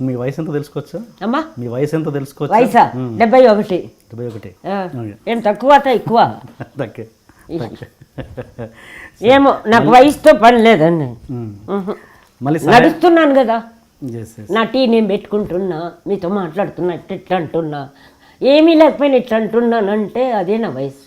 మీ వయసు ఎంత తెలుసుకోవచ్చా అమ్మా? మీ వయసు ఎంత తెలుసుకోవచ్చు? వయసా 71. 71. ఏం తక్కువ ఎక్కువ? తక్కువ. ఏమో నాకు వయసుతో పని లేదండి. మళ్ళీ నడుస్తున్నాను కదా, నా టీ నేను పెట్టుకుంటున్నా, మీతో మాట్లాడుతున్నా, ఇట్లా అంటున్నా, ఏమీ లేకపోయినా ఇట్లా అంటున్నానంటే అదే నా వయసు.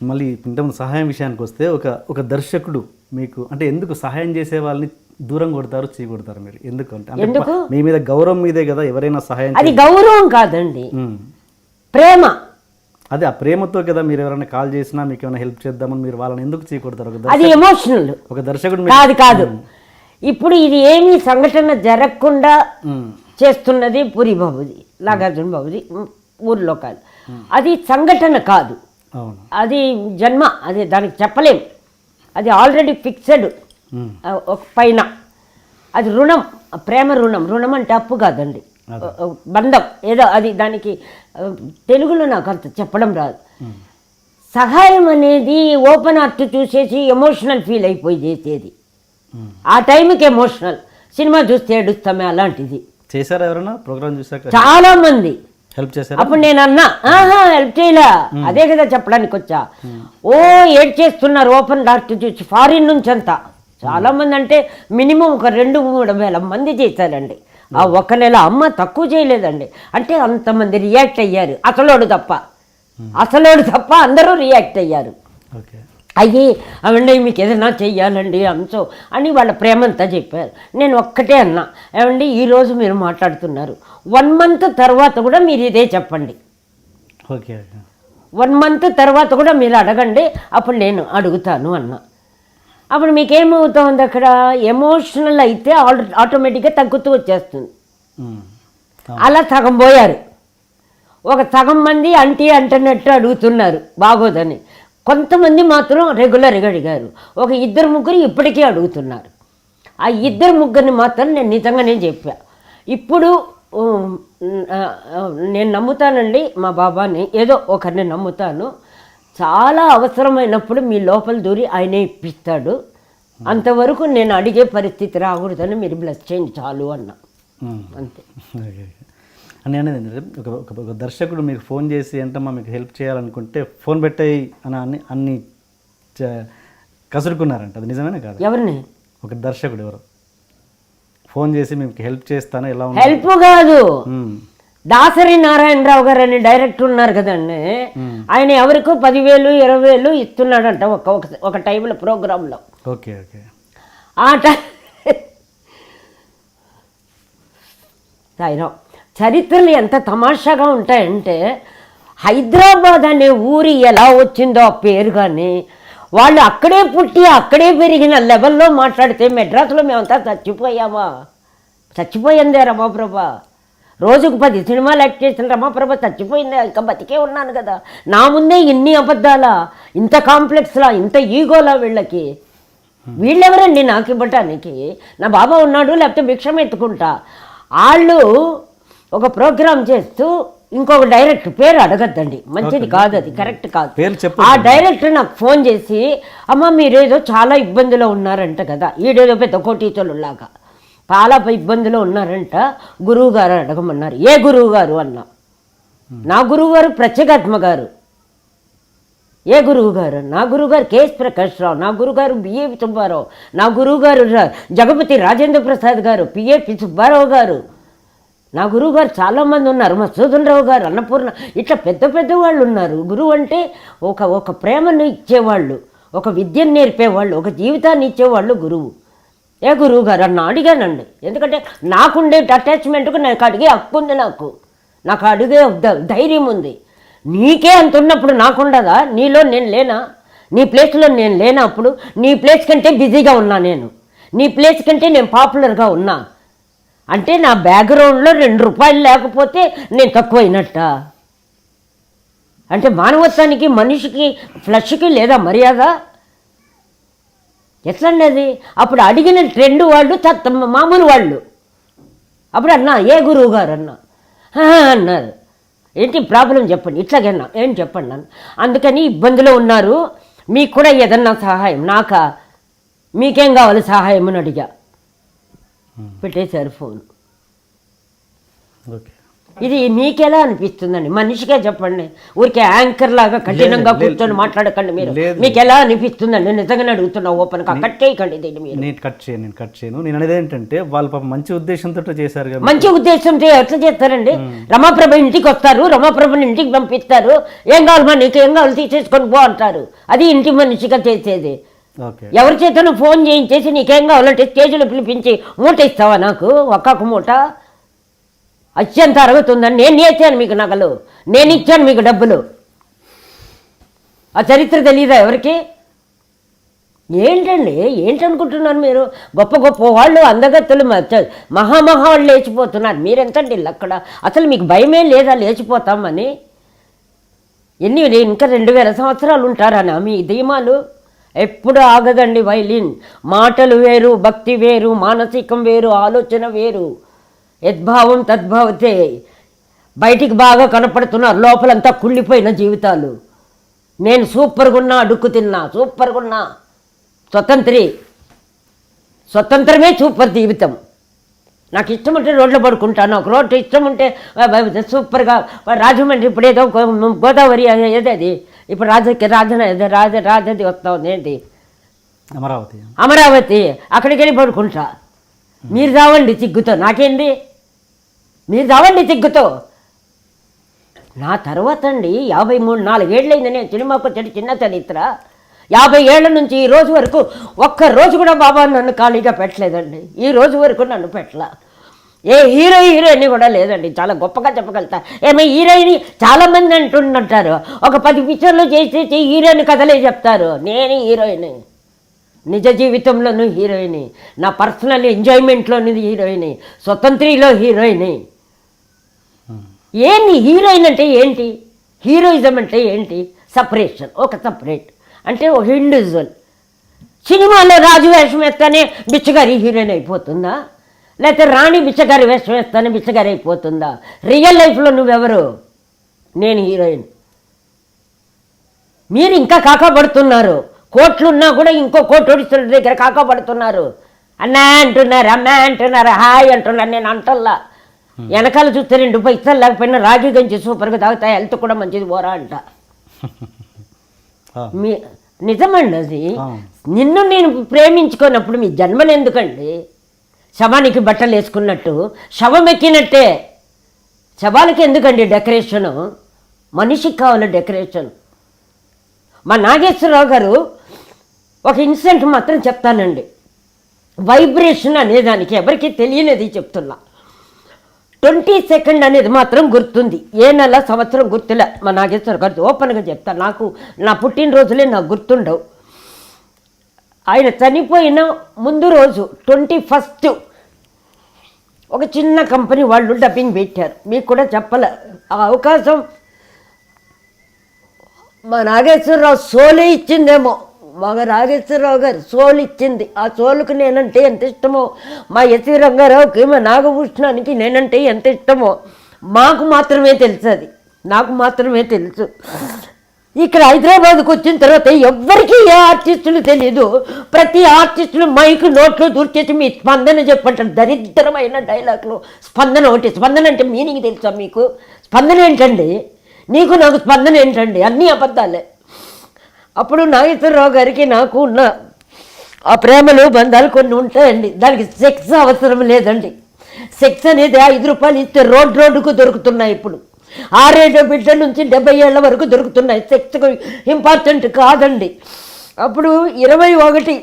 మళ్ళీ ఇంతకుముందు సహాయం విషయానికి వస్తే ఒక దర్శకుడు మీకు అంటే ఎందుకు సహాయం చేసే వాళ్ళని దూరం కొడతారు, చీకొడతారు మీరు ఎందుకు? అంటే మీ మీద గౌరవం మీదే కదా ఎవరైనా సహాయం. అది గౌరవం కాదండి, ప్రేమ. అదే ఆ ప్రేమతో కదా మీరు ఎవరైనా కాల్ చేసినా మీకు ఏమైనా హెల్ప్ చేద్దామని మీరు వాళ్ళని ఎందుకు చీకొడతారు? అది ఎమోషనల్. ఒక దర్శకుడు కాదు. ఇప్పుడు ఇది ఏమీ సంఘటన జరగకుండా చేస్తున్నది పూరి బాబుది, నాగార్జున బాబుది, ఊర్లో కాదు. అది సంఘటన కాదు, అది జన్మ. అది దానికి చెప్పలేం, అది ఆల్రెడీ ఫిక్స్డ్ పైన. అది రుణం, ప్రేమ రుణం. రుణం అంటే అప్పు కాదండి, బంధం ఏదో. అది దానికి తెలుగులో నాకు అంత చెప్పడం రాదు. సహాయం అనేది ఓపెన్ హార్ట్ చూసేసి ఎమోషనల్ ఫీల్ అయిపోయి చేసేది. ఆ టైంకి ఎమోషనల్. సినిమా చూస్తే ఏడుస్తామే, అలాంటిది. చేశారా ఎవరైనా ప్రోగ్రామ్ చూసాక? చాలా మంది హెల్ప్ చేశారు. అప్పుడు నేను అన్నా, హెల్ప్ చేయలే, అదే కదా చెప్పడానికి వచ్చా. ఏడ్ చేస్తున్నారు ఓపెన్ హార్ట్ చూసి, ఫారిన్ నుంచి అంతా చాలా మంది. అంటే మినిమం ఒక 2-3 వేల మంది చేశారండి ఆ 1 నెల. అమ్మ తక్కువ చేయలేదండి. అంటే అంతమంది రియాక్ట్ అయ్యారు, అసలోడు తప్ప అందరూ రియాక్ట్ అయ్యారు. అయ్యి అవండి మీకు ఏదైనా చెయ్యాలండి అంశం అని వాళ్ళ ప్రేమంతా చెప్పారు. నేను ఒక్కటే అన్నా, ఏమండి ఈరోజు మీరు మాట్లాడుతున్నారు, 1 మంత్ తర్వాత కూడా మీరు ఇదే చెప్పండి. 1 మంత్ తర్వాత కూడా మీరు అడగండి, అప్పుడు నేను అడుగుతాను అన్నా. అప్పుడు మీకేమవుతుంది, అక్కడ ఎమోషనల్ అయితే ఆటోమేటిక్గా తగ్గుతూ వచ్చేస్తుంది. అలా సగం పోయారు. ఒక సగం మంది అంటున్నట్టు అడుగుతున్నారు బాగోదని. కొంతమంది మాత్రం రెగ్యులర్గా అడిగారు. ఒక 2-3 ఇప్పటికీ అడుగుతున్నారు. ఆ 2-3 మాత్రం నేను నిజంగానే చెప్పా. ఇప్పుడు నేను నమ్ముతానండి మా బాబాని, ఏదో ఒకరిని నమ్ముతాను. చాలా అవసరమైనప్పుడు మీ లోపల దూరి ఆయనే ఇప్పిస్తాడు. అంతవరకు నేను అడిగే పరిస్థితి రాకూడదని మీరు బ్లెస్ చేయండి చాలు అన్నా, అంతే. అని ఒక దర్శకుడు మీకు ఫోన్ చేసి ఏంటమ్మా మీకు హెల్ప్ చేయాలనుకుంటే ఫోన్ పెట్టాయి అని అన్ని కసురుకున్నారంట, అది నిజమేనా కాదు? ఎవరిని? ఒక దర్శకుడు ఎవరు ఫోన్ చేసి మీకు హెల్ప్ చేస్తాను, ఎలా హెల్ప్ కాదు, దాసరి నారాయణరావు గారు అని డైరెక్టర్ ఉన్నారు కదండి, ఆయన ఎవరికో 10,000 20,000 ఇస్తున్నాడంట ఒక టైంలో ప్రోగ్రాంలో. Okay okay. ఆ టైం చరిత్రలు ఎంత తమాషాగా ఉంటాయంటే, హైదరాబాద్ అనే ఊరి ఎలా వచ్చిందో ఆ పేరు, కానీ వాళ్ళు అక్కడే పుట్టి అక్కడే పెరిగిన లెవెల్లో మాట్లాడితే మెడ్రాస్లో మేమంతా చచ్చిపోయిందే రమాప్రభ. రోజుకు 10 సినిమాలు యాక్ట్ చేసిన రమాప్రభ చచ్చిపోయిందే, ఇంకా బతికే ఉన్నాను కదా. నా ముందే ఇన్ని అబద్ధాలా, ఇంత కాంప్లెక్స్లా, ఇంత ఈగోలా వీళ్ళకి. వీళ్ళెవరండి నాకు ఇవ్వటానికి? నా బాబా ఉన్నాడు, లేకపోతే భిక్షం ఎత్తుకుంటా. వాళ్ళు ఒక ప్రోగ్రాం చేస్తూ ఇంకొక డైరెక్టర్ పేరు అడగద్దండి, మంచిది కాదు, అది కరెక్ట్ కాదు. ఆ డైరెక్టర్ నాకు ఫోన్ చేసి, అమ్మ మీరేదో చాలా ఇబ్బందిలో ఉన్నారంట కదా, ఈడేదో పెద్ద కోటీచలులాగా చాలా ఇబ్బందిలో ఉన్నారంట, గురువు గారు అడగమన్నారు. ఏ గురువు గారు అన్నా? నా గురువు గారు ప్రత్యేగాత్మ గారు. ఏ గురువు గారు? నా గురువుగారు కేఎస్ ప్రకాష్ రావు, నా గురుగారు బిఏపి సుబ్బారావు, నా గురువుగారు జగపతి రాజేంద్ర ప్రసాద్ గారు, పిఏపి సుబ్బారావు గారు. నా గురువు గారు చాలామంది ఉన్నారు, మసూదన్ రావు గారు, అన్నపూర్ణ, ఇట్లా పెద్ద వాళ్ళు ఉన్నారు. గురువు అంటే ఒక ప్రేమను ఇచ్చేవాళ్ళు, ఒక విద్యను నేర్పేవాళ్ళు, ఒక జీవితాన్ని ఇచ్చేవాళ్ళు గురువు. ఏ గురువు గారు అన్న అడిగానండి. ఎందుకంటే నాకుండే అటాచ్మెంట్కు నాకు అడిగే హక్కు ఉంది, నాకు అడిగే ధైర్యం ఉంది. నీకే అంత ఉన్నప్పుడు నాకుండదా? నీలో నేను లేనా? నీ ప్లేస్లో నేను లేనా? అప్పుడు నీ ప్లేస్ కంటే బిజీగా ఉన్నా నేను, నీ ప్లేస్ కంటే నేను పాపులర్గా ఉన్నా అంటే నా బ్యాక్గ్రౌండ్లో 2 రూపాయలు లేకపోతే నేను తక్కువైనట్ట? అంటే మానవత్వానికి, మనిషికి, ఫ్లష్కి లేదా మర్యాద? ఎట్లండి అది? అప్పుడు అడిగిన ట్రెండ్ వాళ్ళు మామూలు వాళ్ళు. అప్పుడు అన్నా ఏ గురువు గారు అన్నా అన్నారు. ఏంటి ప్రాబ్లం చెప్పండి, ఇట్లాగన్నా ఏం చెప్పండి నన్ను. అందుకని ఇబ్బందిలో ఉన్నారు, మీకు కూడా ఏదన్నా సహాయం, నాకా మీకేం కావాలి సహాయం అని అడిగా. పెట్టేశారు ఫోన్. ఓకే. ఇది మీకెలా అనిపిస్తుందండి? మనిషిగా చెప్పండి, ఊరికే యాంకర్ లాగా కఠినంగా కూర్చొని మాట్లాడకండి మీరు. మీకు ఎలా అనిపిస్తుందండి? నిజంగానే అడుగుతున్నా, ఓపెన్గా కట్ చేయకండి దీన్ని మీరు. నేను కట్ చేయను. నేను అనేది ఏంటంటే వాళ్ళు పాపం మంచి ఉద్దేశంతో చేశారు కదా. మంచి ఉద్దేశంతో ఎట్లా చేస్తారండి? రమాప్రభ ఇంటికి వస్తారు, రమాప్రభని ఇంటికి పంపిస్తారు, ఏం కావాలమ్మా నీకు, ఏం కావాలి తీసేసుకొని పో అంటారు. అది ఇంటి మనిషిగా చేసేది. ఎవరి చేతను ఫోన్ చేయించేసి నీకేం కావాలంటే స్టేజ్లో పిలిపించి మూట ఇస్తావా నాకు, ఒక్కొక్క మూట? అత్యంత అరుగుతుందని నేను ఇచ్చాను మీకు నగలు, నేను ఇచ్చాను మీకు డబ్బులు. ఆ చరిత్ర తెలియదా ఎవరికి? ఏంటండి, ఏంటనుకుంటున్నారు మీరు? గొప్ప గొప్ప వాళ్ళు, అందగత్తులు, మహామహాళ్ళు లేచిపోతున్నారు. మీరెంతండి అక్కడ? అసలు మీకు భయమే లేదా లేచిపోతామని? ఇంకా 2000 సంవత్సరాలు ఉంటారనా మీ ధీమాలు? ఎప్పుడు ఆగదండి వైలిన్. మాటలు వేరు, భక్తి వేరు, మానసికం వేరు, ఆలోచన వేరు. యద్భావం తద్భావతే. బయటికి బాగా కనపడుతున్నారు, లోపలంతా కుళ్ళిపోయిన జీవితాలు. నేను సూపర్గా ఉన్నా, అడుక్కు తిన్నా, సూపర్గా ఉన్నా. స్వతంత్రమే సూపర్ జీవితం. నాకు ఇష్టం ఉంటే రోడ్లో పడుకుంటాను, నాకు రోడ్డు ఇష్టం ఉంటే సూపర్గా. రాజమండ్రి ఇప్పుడు ఏదో గోదావరి ఏదది ఇప్పుడు రాజది వస్తా ఉంది, ఏంటి అమరావతి, అక్కడికి వెళ్ళి పడుకుంటా. మీరు రావండి సిగ్గుతో, నాకేంది? మీరు రావండి సిగ్గుతో. నా తర్వాత అండి 53-54 ఏళ్ళైంది నేను సినిమాకు వచ్చేది. చిన్న చరిత్ర 50 ఏళ్ల నుంచి ఈ రోజు వరకు ఒక్కరోజు కూడా బాబా నన్ను ఖాళీగా పెట్టలేదండి. ఈ రోజు వరకు నన్ను పెట్టలా. ఏ హీరోయిన్ కూడా లేదండి. చాలా గొప్పగా చెప్పగలుగుతా. ఏమో హీరోయిన్ చాలామంది అంటుంటారు, ఒక 10 పిక్చర్లు చేసేసి హీరోయిన్ కథలే చెప్తారు. నేను హీరోయిన్, నిజ జీవితంలోనూ హీరోయిన్, నా పర్సనల్ ఎంజాయ్మెంట్లోని హీరోయిన్, స్వతంత్రిలో హీరోయిన్. ఏంటి హీరోయిన్ అంటే ఏంటి? హీరోయిజం అంటే ఏంటి? సపరేషన్, ఒక సపరేట్ అంటే ఒక ఇండివిజువల్. సినిమాలో రాజు వేషం వేస్తానే బిచ్చగారి హీరోయిన్ అయిపోతుందా? లేకపోతే రాణి బిచ్చగారి వేషం వేస్తానే బిచ్చగారి అయిపోతుందా? రియల్ లైఫ్లో నువ్వెవరు? నేను హీరోయిన్. మీరు ఇంకా కాకపడుతున్నారు. కోట్లున్నా కూడా ఇంకో కోటోడిస్తున్న దగ్గర కాకపడుతున్నారు. అన్నా అంటున్నారు, అమ్మ అంటున్నారు, హాయ్ అంటున్నారు. నేను అంటల్లా. వెనకాల చూస్తే 2 పైసలు లేకపోయినా రాగి గంజి సూపర్గా తాగుతాయి, హెల్త్ కూడా మంచిది పోరా అంట. నిజమండి అది. నిన్ను నేను ప్రేమించుకున్నప్పుడు మీ జన్మలు ఎందుకండి? శవానికి బట్టలు వేసుకున్నట్టు శవం ఎక్కినట్టే. శవాలకి ఎందుకండి డెకరేషను? మనిషికి కావాలి డెకరేషన్. మా నాగేశ్వరరావు గారు ఒక ఇన్సిడెంట్ మాత్రం చెప్తానండి. వైబ్రేషన్ అనేదానికి ఎవరికి తెలియనిది చెప్తున్నా. 22nd అనేది మాత్రం గుర్తుంది. ఏ నెల సంవత్సరం గుర్తులే. మా నాగేశ్వర గారు ఓపెన్గా చెప్తాను, నాకు నా పుట్టినరోజులే నాకు గుర్తుండవు. ఆయన చనిపోయిన ముందు రోజు 21st ఒక చిన్న కంపెనీ వాళ్ళు డబ్బింగ్ పెట్టారు. మీకు కూడా చెప్పలే ఆ అవకాశం. మా నాగేశ్వరరావు సోలే ఇచ్చిందేమో, మా నాగేశ్వరరావు గారు సోలు ఇచ్చింది. ఆ సోలుకు నేనంటే ఎంత ఇష్టమో, మా ఎస్వి రంగారావుకి, మా నాగభూషణానికి నేనంటే ఎంత ఇష్టమో మాకు మాత్రమే తెలుసు. అది నాకు మాత్రమే తెలుసు. ఇక్కడ హైదరాబాద్కు వచ్చిన తర్వాత ఎవ్వరికీ ఏ ఆర్టిస్టులు తెలీదు. ప్రతి ఆర్టిస్టులు మైకు నోట్లో దూర్చేసి మీ స్పందన చెప్పంటారు. దరిద్రమైన డైలాగ్లు. స్పందన ఒకటి. స్పందన అంటే మీనింగ్ తెలుసా మీకు? స్పందన ఏంటండి? నీకు నాకు స్పందన ఏంటండి? అన్నీ అబద్ధాలే. అప్పుడు నాగేశ్వరరావు గారికి నాకు ఉన్న ఆ ప్రేమలు బంధాలు కొన్ని ఉంటాయండి. దానికి సెక్స్ అవసరం లేదండి. సెక్స్ అనేది 5 రూపాయలు ఇస్తే రోడ్డుకు దొరుకుతున్నాయి. ఇప్పుడు 6-7 బిడ్డ నుంచి 70 ఏళ్ల వరకు దొరుకుతున్నాయి. సెక్స్ ఇంపార్టెంట్ కాదండి. అప్పుడు 21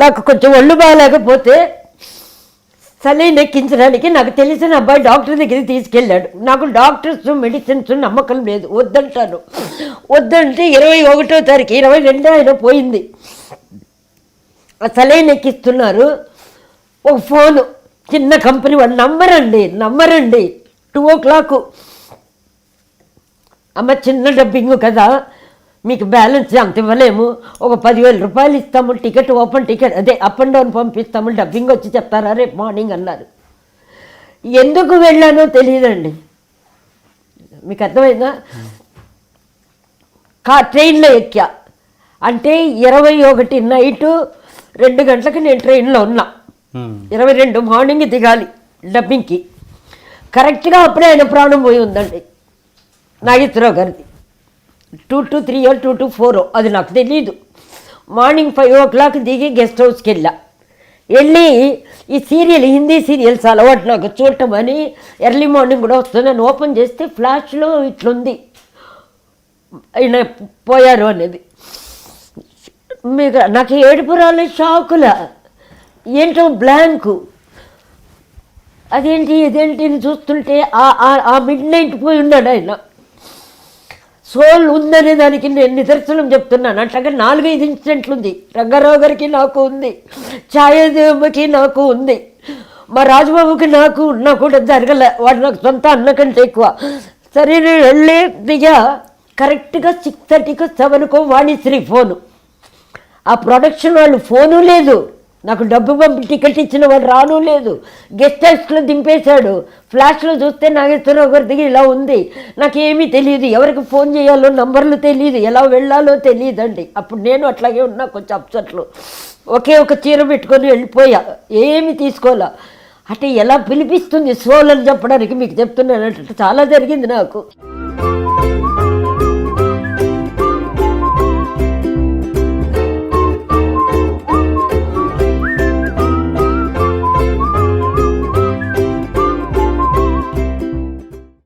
నాకు కొంచెం ఒళ్ళు బాగాలేకపోతే సలైన్ ఎక్కించడానికి నాకు తెలిసిన అబ్బాయి డాక్టర్ దగ్గరికి తీసుకెళ్ళాడు. నాకు డాక్టర్స్ మెడిసిన్స్ నమ్మకం లేదు, వద్దంటాను. వద్దంటే 21వ తారీఖు 22 ఆయన పోయింది. ఆ సలైన్ ఎక్కిస్తున్నారు. ఒక ఫోను, చిన్న కంపెనీ వాళ్ళు, నమ్మరండి 2 o'clock. అమ్మ చిన్న డబ్బింగ్ కదా, మీకు బ్యాలెన్స్ అంత ఇవ్వలేము, ఒక 10,000 రూపాయలు ఇస్తాము, టికెట్ ఓపెన్ టికెట్ అదే అప్ అండ్ డౌన్ పంపిస్తాము, డబ్బింగ్ వచ్చి చెప్తారా రేపు మార్నింగ్ అన్నారు. ఎందుకు వెళ్ళానో తెలియదండి. మీకు అర్థమైందా? ట్రైన్లో ఎక్కా అంటే 21 నైటు 2 గంటలకు నేను ట్రైన్లో ఉన్నా. 22 మార్నింగ్ దిగాలి డబ్బింగ్కి. కరెక్ట్గా అప్పుడే ఆయన ప్రాణం పోయి ఉందండి నాగేశ్వరరావు గారిది. 2 to 3 or 2 to 4 అది నాకు తెలీదు. మార్నింగ్ 5 o'clock దిగి గెస్ట్ హౌస్కి వెళ్ళి ఈ సీరియల్ హిందీ సీరియల్స్ అలవాటు నాకు చూడటం అని ఎర్లీ మార్నింగ్ కూడా వస్తుందని ఓపెన్ చేస్తే ఫ్లాష్లో ఇట్లుంది ఆయన పోయారు అనేది. మీకు నాకు ఏడుపు రాలే, షాకుల ఏంటో బ్లాంకు. అదేంటి ఇదేంటి అని చూస్తుంటే ఆ మిడ్ నైట్ పోయి ఉన్నాడు ఆయన. సోల్ ఉందనే దానికి నేను నిదర్శనం చెప్తున్నాను. అట్లాగే 4-5 ఇన్సిడెంట్లు ఉంది. రంగారావు గారికి నాకు ఉంది, ఛాయాదేవమ్మకి నాకు ఉంది, మా రాజబాబుకి నాకు ఉన్నా కూడా జరగలే. వాడు నాకు సొంత అన్న కంటే ఎక్కువ. సరే నేను వెళ్ళే దిగా కరెక్ట్గా 6:30కో 7కో వాణిశ్రీ ఫోను. ఆ ప్రొడక్షన్ వాళ్ళు ఫోను లేదు, నాకు డబ్బు పంపి టికెట్ ఇచ్చిన వాడు రాను లేదు, గెస్ట్ హౌస్లో దింపేశాడు. ఫ్లాష్లో చూస్తే నాగేశ్వరరావు గారి దగ్గర ఇలా ఉంది. నాకేమీ తెలియదు, ఎవరికి ఫోన్ చేయాలో నంబర్లు తెలియదు, ఎలా వెళ్ళాలో తెలియదండి. అప్పుడు నేను అట్లాగే ఉన్నా కొంచెం అప్సెట్లో. ఒకే ఒక చీర పెట్టుకొని వెళ్ళిపోయా, ఏమి తీసుకోవాలా. అంటే ఎలా పిలిపిస్తుంది సోల్ అని చెప్పడానికి మీకు చెప్తున్నాను. అంటే చాలా జరిగింది నాకు.